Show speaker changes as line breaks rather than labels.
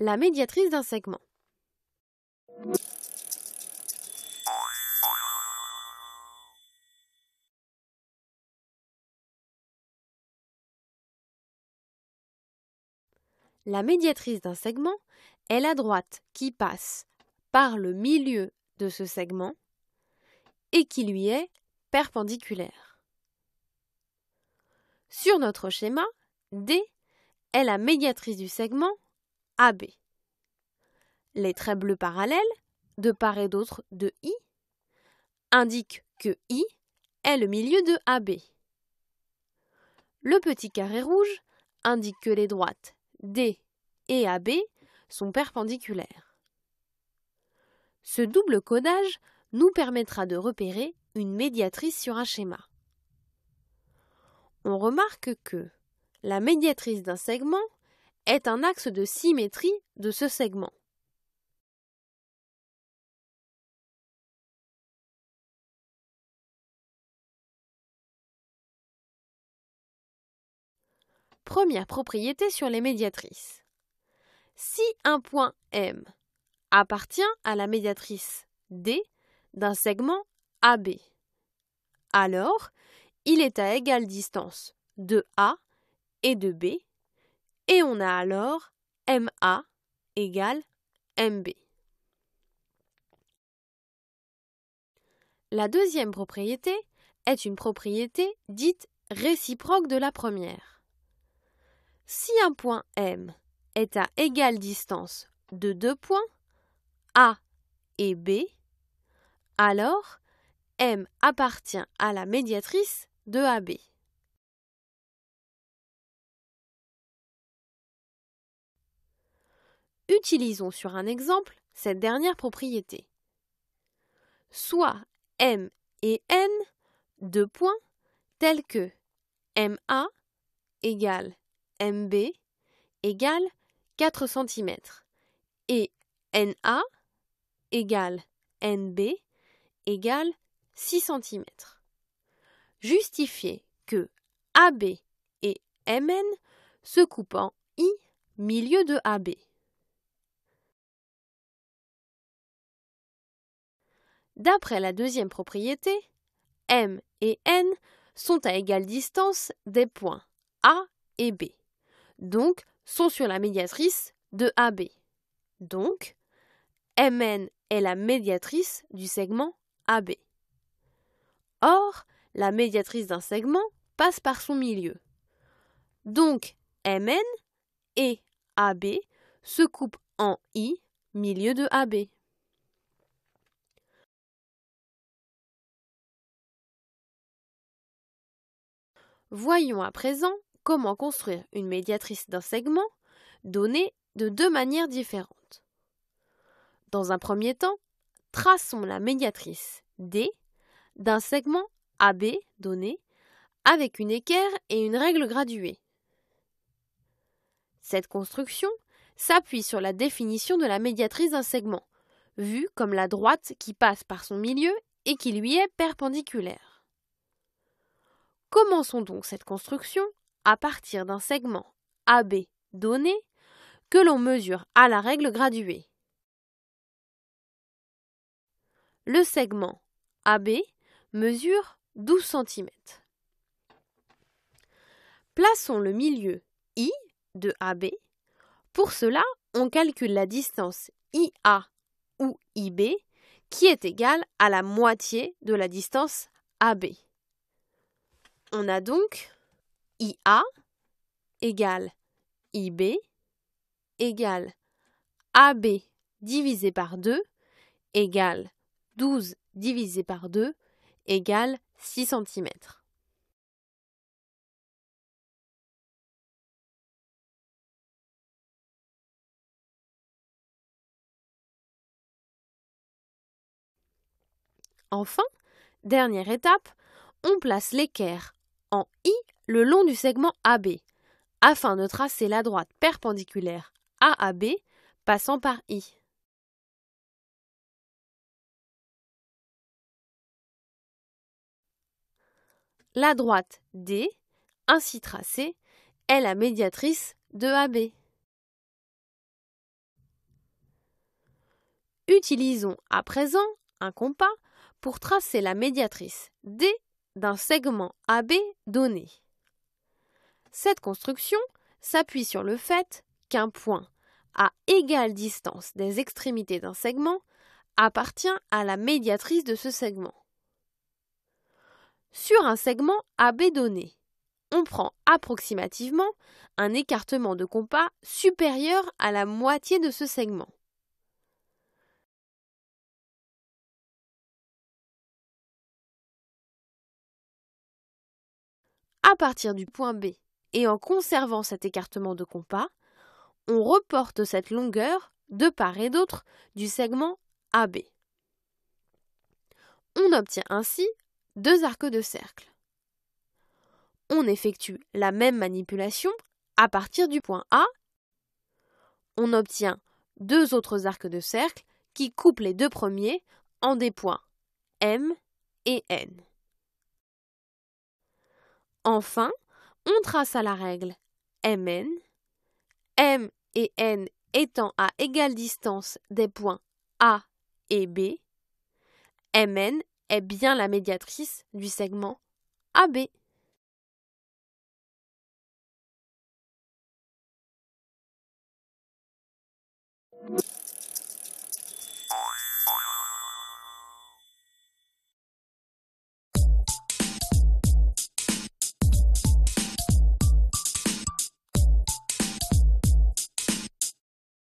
La médiatrice d'un segment. La médiatrice d'un segment est la droite qui passe par le milieu de ce segment et qui lui est perpendiculaire. Sur notre schéma, D est la médiatrice du segment AB. Les traits bleus parallèles, de part et d'autre de I, indiquent que I est le milieu de AB. Le petit carré rouge indique que les droites D et AB sont perpendiculaires. Ce double codage nous permettra de repérer une médiatrice sur un schéma. On remarque que la médiatrice d'un segment est un axe de symétrie de ce segment. Première propriété sur les médiatrices. Si un point M appartient à la médiatrice D d'un segment AB, alors il est à égale distance de A et de B, et on a alors MA égale MB. La deuxième propriété est une propriété dite réciproque de la première. Si un point M est à égale distance de deux points, A et B, alors M appartient à la médiatrice de AB. Utilisons sur un exemple cette dernière propriété. Soit M et N, deux points, tels que MA égale MB égale 4 cm et NA égale NB égale 6 cm. Justifiez que AB et MN se coupent en I milieu de AB. D'après la deuxième propriété, M et N sont à égale distance des points A et B, donc sont sur la médiatrice de AB. Donc, MN est la médiatrice du segment AB. Or, la médiatrice d'un segment passe par son milieu. Donc, MN et AB se coupent en I, milieu de AB. Voyons à présent comment construire une médiatrice d'un segment donné de deux manières différentes. Dans un premier temps, traçons la médiatrice D d'un segment AB donné avec une équerre et une règle graduée. Cette construction s'appuie sur la définition de la médiatrice d'un segment, vue comme la droite qui passe par son milieu et qui lui est perpendiculaire. Commençons donc cette construction à partir d'un segment AB donné que l'on mesure à la règle graduée. Le segment AB mesure 12 cm. Plaçons le milieu I de AB. Pour cela, on calcule la distance IA ou IB qui est égale à la moitié de la distance AB. On a donc IA égale IB égale AB divisé par 2 égale 12 divisé par 2 égale 6 cm. Enfin, dernière étape, on place l'équerre en I le long du segment AB afin de tracer la droite perpendiculaire à AB passant par I. La droite D, ainsi tracée, est la médiatrice de AB. Utilisons à présent un compas pour tracer la médiatrice D d'un segment AB donné. Cette construction s'appuie sur le fait qu'un point à égale distance des extrémités d'un segment appartient à la médiatrice de ce segment. Sur un segment AB donné, on prend approximativement un écartement de compas supérieur à la moitié de ce segment. À partir du point B et en conservant cet écartement de compas, on reporte cette longueur de part et d'autre du segment AB. On obtient ainsi deux arcs de cercle. On effectue la même manipulation à partir du point A. On obtient deux autres arcs de cercle qui coupent les deux premiers en des points M et N. Enfin, on trace à la règle MN, M et N étant à égale distance des points A et B. MN est bien la médiatrice du segment AB.